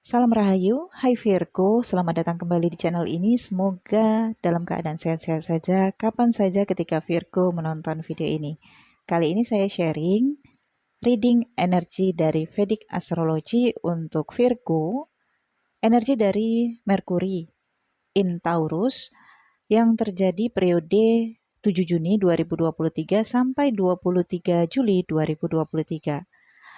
Salam Rahayu, hai Virgo, selamat datang kembali di channel ini. Semoga dalam keadaan sehat-sehat saja, kapan saja ketika Virgo menonton video ini. Kali ini saya sharing reading energi dari Vedic Astrology untuk Virgo, energi dari Merkuri in Taurus yang terjadi periode 7 Juni 2023 sampai 23 Juli 2023.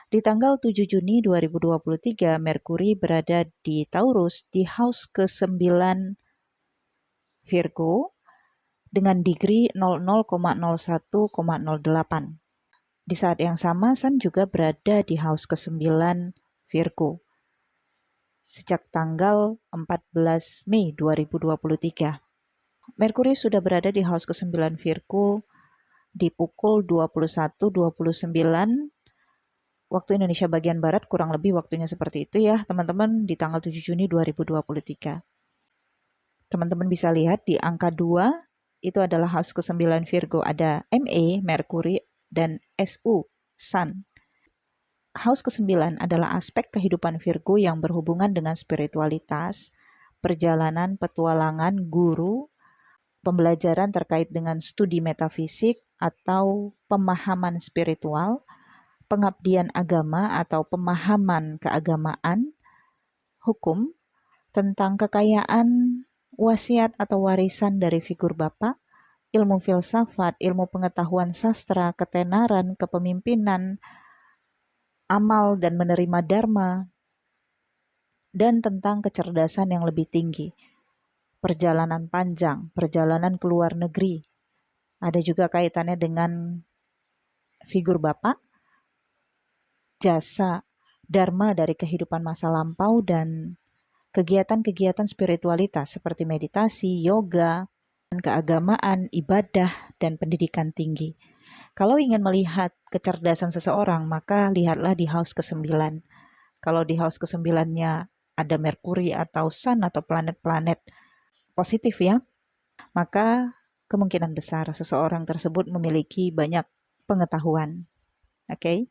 Di tanggal 7 Juni 2023, Merkuri berada di Taurus di house ke-9 Virgo dengan degree 00,01,08. Di saat yang sama, Sun juga berada di house ke-9 Virgo sejak tanggal 14 Mei 2023. Merkuri sudah berada di house ke-9 Virgo di pukul 21.29 waktu Indonesia bagian Barat, kurang lebih waktunya seperti itu ya teman-teman, di tanggal 7 Juni 2023. Teman-teman bisa lihat di angka 2, itu adalah house ke-9 Virgo, ada MA, Merkuri, dan SU, Sun. House ke-9 adalah aspek kehidupan Virgo yang berhubungan dengan spiritualitas, perjalanan, petualangan, guru, pembelajaran terkait dengan studi metafisik atau pemahaman spiritual, pengabdian agama atau pemahaman keagamaan, hukum, tentang kekayaan, wasiat atau warisan dari figur bapak, ilmu filsafat, ilmu pengetahuan sastra, ketenaran, kepemimpinan, amal dan menerima dharma, dan tentang kecerdasan yang lebih tinggi, perjalanan panjang, perjalanan ke luar negeri. Ada juga kaitannya dengan figur bapak, jasa, dharma dari kehidupan masa lampau, dan kegiatan-kegiatan spiritualitas seperti meditasi, yoga, keagamaan, ibadah, dan pendidikan tinggi. Kalau ingin melihat kecerdasan seseorang, maka lihatlah di house ke-9. Kalau di house ke-9-nya ada Merkuri atau Sun atau planet-planet positif ya, maka kemungkinan besar seseorang tersebut memiliki banyak pengetahuan. Oke.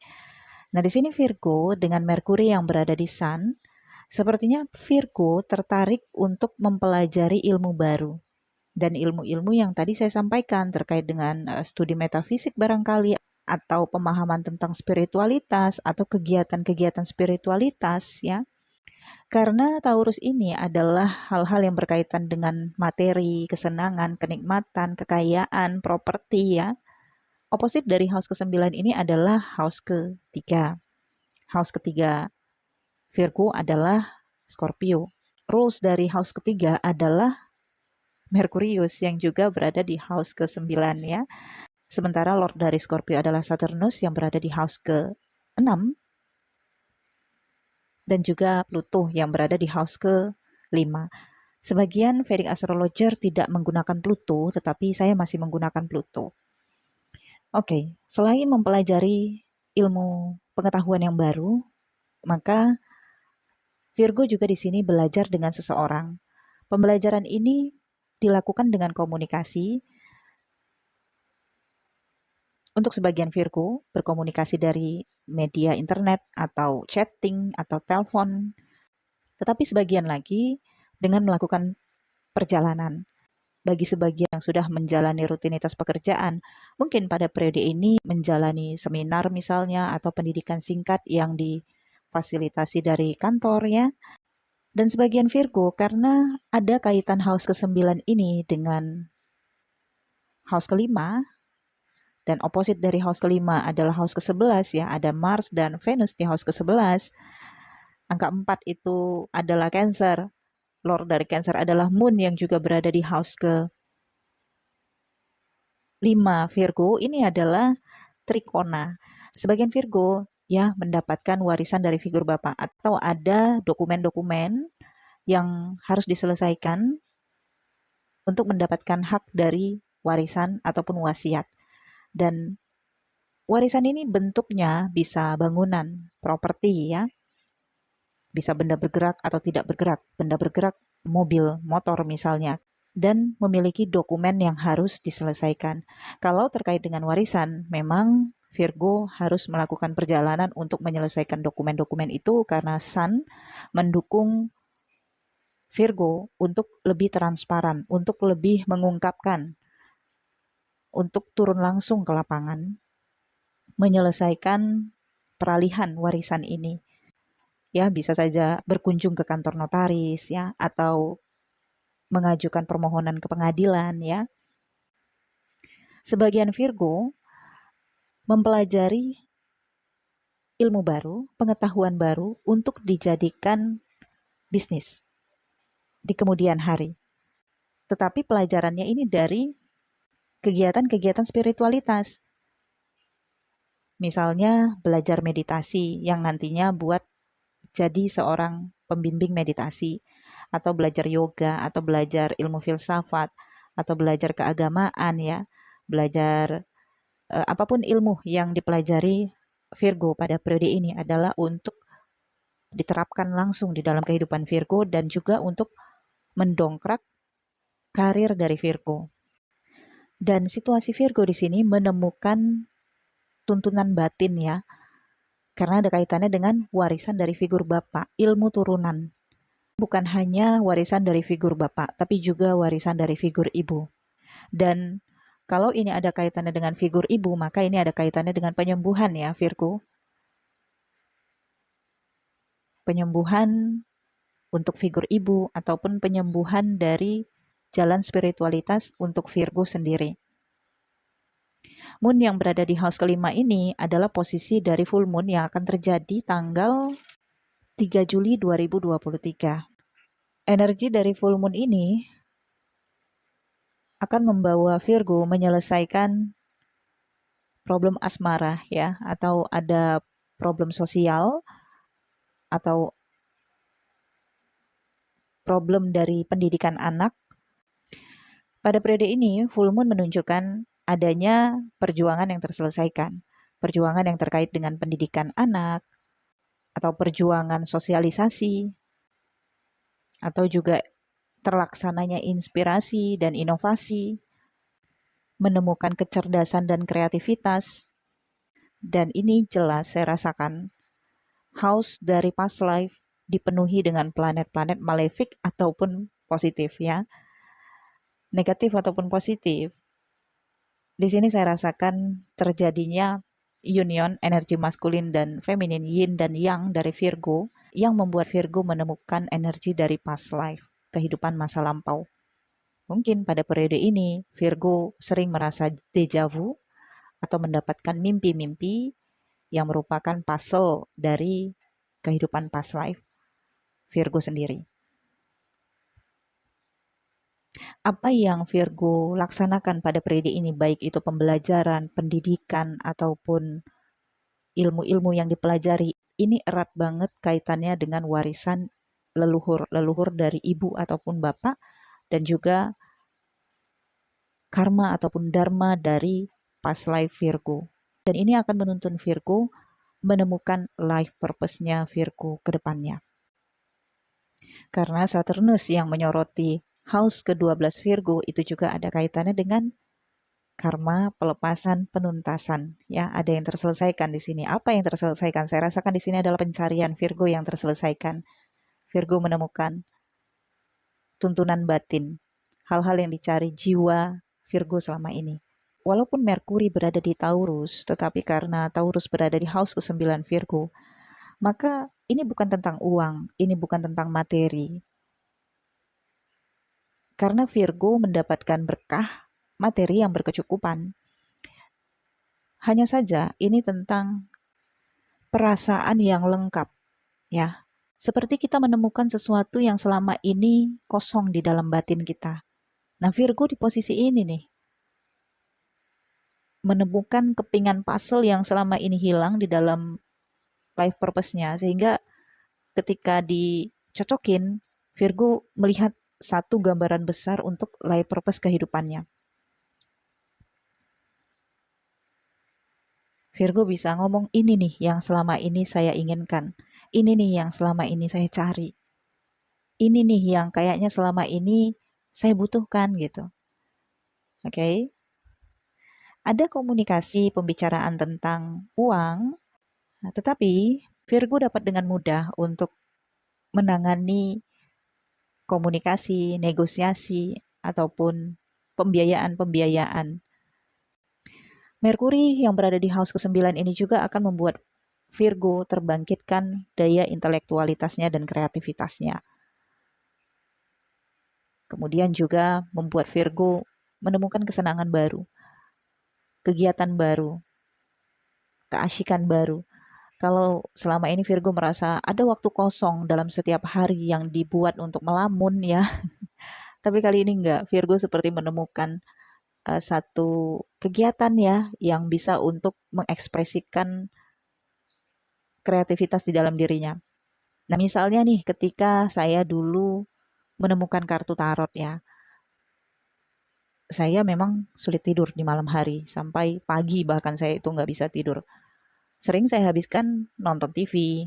Nah, di sini Virgo dengan Merkuri yang berada di Sun, sepertinya Virgo tertarik untuk mempelajari ilmu baru. Dan ilmu-ilmu yang tadi saya sampaikan terkait dengan studi metafisik barangkali, atau pemahaman tentang spiritualitas, atau kegiatan-kegiatan spiritualitas ya. Karena Taurus ini adalah hal-hal yang berkaitan dengan materi, kesenangan, kenikmatan, kekayaan, properti ya. Oposit dari house ke-9 ini adalah house ke-3. House ketiga Virgo adalah Scorpio. Rules dari house ketiga adalah Merkurius yang juga berada di house ke-9 ya. Sementara Lord dari Scorpio adalah Saturnus yang berada di house ke-6. Dan juga Pluto yang berada di house ke-5. Sebagian Vedic astrologer tidak menggunakan Pluto, tetapi saya masih menggunakan Pluto. Oke, selain mempelajari ilmu pengetahuan yang baru, maka Virgo juga di sini belajar dengan seseorang. Pembelajaran ini dilakukan dengan komunikasi. Untuk sebagian Virgo, berkomunikasi dari media internet atau chatting atau telepon. Tetapi sebagian lagi dengan melakukan perjalanan. Bagi sebagian yang sudah menjalani rutinitas pekerjaan, mungkin pada periode ini menjalani seminar misalnya atau pendidikan singkat yang difasilitasi dari kantor ya. Dan sebagian Virgo karena ada kaitan house ke-9 ini dengan house ke-5, dan oposit dari house ke-5 adalah house ke-11 ya, ada Mars dan Venus di house ke-11. Angka 4 itu adalah Cancer. Lord dari Cancer adalah Moon yang juga berada di house ke-5 Virgo. Ini adalah trikona. Sebagian Virgo ya mendapatkan warisan dari figur bapak, atau ada dokumen-dokumen yang harus diselesaikan untuk mendapatkan hak dari warisan ataupun wasiat. Dan warisan ini bentuknya bisa bangunan, properti ya. Bisa benda bergerak atau tidak bergerak. Benda bergerak, mobil, motor misalnya. Dan memiliki dokumen yang harus diselesaikan. Kalau terkait dengan warisan, memang Virgo harus melakukan perjalanan untuk menyelesaikan dokumen-dokumen itu karena Sun mendukung Virgo untuk lebih transparan, untuk lebih mengungkapkan, untuk turun langsung ke lapangan, menyelesaikan peralihan warisan ini. Ya, bisa saja berkunjung ke kantor notaris ya, atau mengajukan permohonan ke pengadilan ya. Sebagian Virgo mempelajari ilmu baru, pengetahuan baru untuk dijadikan bisnis di kemudian hari. Tetapi pelajarannya ini dari kegiatan-kegiatan spiritualitas. Misalnya belajar meditasi yang nantinya buat jadi seorang pembimbing meditasi, atau belajar yoga, atau belajar ilmu filsafat, atau belajar keagamaan ya, belajar apapun ilmu yang dipelajari Virgo pada periode ini adalah untuk diterapkan langsung di dalam kehidupan Virgo dan juga untuk mendongkrak karir dari Virgo. Dan situasi Virgo di sini menemukan tuntunan batin ya, karena ada kaitannya dengan warisan dari figur bapak, ilmu turunan. Bukan hanya warisan dari figur bapak, tapi juga warisan dari figur ibu. Dan kalau ini ada kaitannya dengan figur ibu, maka ini ada kaitannya dengan penyembuhan ya Virgo. Penyembuhan untuk figur ibu ataupun penyembuhan dari jalan spiritualitas untuk Virgo sendiri. Moon yang berada di house kelima ini adalah posisi dari full moon yang akan terjadi tanggal 3 Juli 2023. Energi dari full moon ini akan membawa Virgo menyelesaikan problem asmara ya, atau ada problem sosial atau problem dari pendidikan anak. Pada periode ini, full moon menunjukkan adanya perjuangan yang terselesaikan. Perjuangan yang terkait dengan pendidikan anak, atau perjuangan sosialisasi, atau juga terlaksananya inspirasi dan inovasi, menemukan kecerdasan dan kreativitas. Dan ini jelas saya rasakan house dari past life dipenuhi dengan planet-planet malefik ataupun positif ya. Negatif ataupun positif. Di sini saya rasakan terjadinya union energi maskulin dan feminin, yin dan yang dari Virgo, yang membuat Virgo menemukan energi dari past life, kehidupan masa lampau. Mungkin pada periode ini Virgo sering merasa deja vu atau mendapatkan mimpi-mimpi yang merupakan puzzle dari kehidupan past life Virgo sendiri. Apa yang Virgo laksanakan pada periode ini, baik itu pembelajaran, pendidikan, ataupun ilmu-ilmu yang dipelajari, ini erat banget kaitannya dengan warisan leluhur dari ibu ataupun bapak, dan juga karma ataupun dharma dari past life Virgo. Dan ini akan menuntun Virgo menemukan life purpose-nya Virgo ke depannya. Karena Saturnus yang menyoroti house ke-12 Virgo itu juga ada kaitannya dengan karma, pelepasan, penuntasan. Ya, ada yang terselesaikan di sini. Apa yang terselesaikan? Saya rasakan di sini adalah pencarian Virgo yang terselesaikan. Virgo menemukan tuntunan batin, hal-hal yang dicari jiwa Virgo selama ini. Walaupun Merkuri berada di Taurus, tetapi karena Taurus berada di house ke-9 Virgo, maka ini bukan tentang uang, ini bukan tentang materi. Karena Virgo mendapatkan berkah materi yang berkecukupan. Hanya saja ini tentang perasaan yang lengkap, ya. Seperti kita menemukan sesuatu yang selama ini kosong di dalam batin kita. Nah, Virgo di posisi ini nih, menemukan kepingan puzzle yang selama ini hilang di dalam life purpose-nya, sehingga ketika dicocokin, Virgo melihat satu gambaran besar untuk life purpose kehidupannya. Virgo bisa ngomong, ini nih yang selama ini saya inginkan. Ini nih yang selama ini saya cari. Ini nih yang kayaknya selama ini saya butuhkan gitu. Oke. ada komunikasi pembicaraan tentang uang, tetapi Virgo dapat dengan mudah untuk menangani komunikasi, negosiasi, ataupun pembiayaan-pembiayaan. Merkuri yang berada di house ke-9 ini juga akan membuat Virgo terbangkitkan daya intelektualitasnya dan kreativitasnya. Kemudian juga membuat Virgo menemukan kesenangan baru, kegiatan baru, keasyikan baru. Kalau selama ini Virgo merasa ada waktu kosong dalam setiap hari yang dibuat untuk melamun ya, tapi kali ini enggak. Virgo seperti menemukan satu kegiatan ya yang bisa untuk mengekspresikan kreativitas di dalam dirinya. Nah, misalnya nih ketika saya dulu menemukan kartu tarot ya, saya memang sulit tidur di malam hari, sampai pagi bahkan saya itu nggak bisa tidur. Sering saya habiskan nonton TV,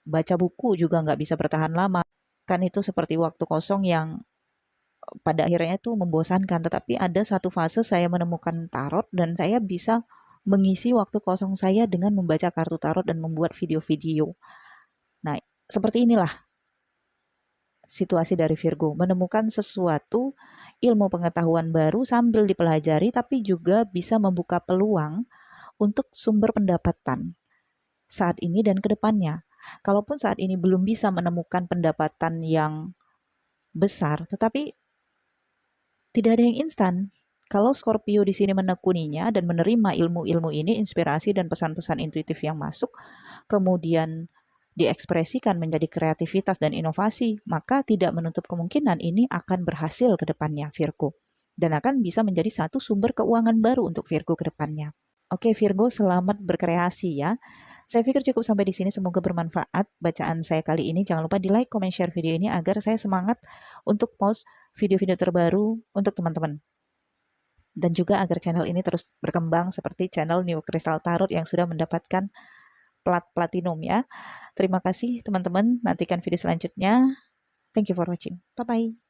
baca buku juga nggak bisa bertahan lama. Kan itu seperti waktu kosong yang pada akhirnya itu membosankan. Tetapi ada satu fase saya menemukan tarot dan saya bisa mengisi waktu kosong saya dengan membaca kartu tarot dan membuat video-video. Nah, seperti inilah situasi dari Virgo, menemukan sesuatu ilmu pengetahuan baru sambil dipelajari, tapi juga bisa membuka peluang untuk sumber pendapatan saat ini dan ke depannya. Kalaupun saat ini belum bisa menemukan pendapatan yang besar, tetapi tidak ada yang instan. Kalau Scorpio di sini menekuninya dan menerima ilmu-ilmu ini, inspirasi dan pesan-pesan intuitif yang masuk, kemudian diekspresikan menjadi kreativitas dan inovasi, maka tidak menutup kemungkinan ini akan berhasil ke depannya Virgo. Dan akan bisa menjadi satu sumber keuangan baru untuk Virgo ke depannya. Oke Virgo, selamat berkreasi ya. Saya pikir cukup sampai di sini, semoga bermanfaat bacaan saya kali ini. Jangan lupa di like, comment, share video ini agar saya semangat untuk post video-video terbaru untuk teman-teman. Dan juga agar channel ini terus berkembang seperti channel New Crystal Tarot yang sudah mendapatkan plat platinum ya. Terima kasih teman-teman, nantikan video selanjutnya. Thank you for watching. Bye-bye.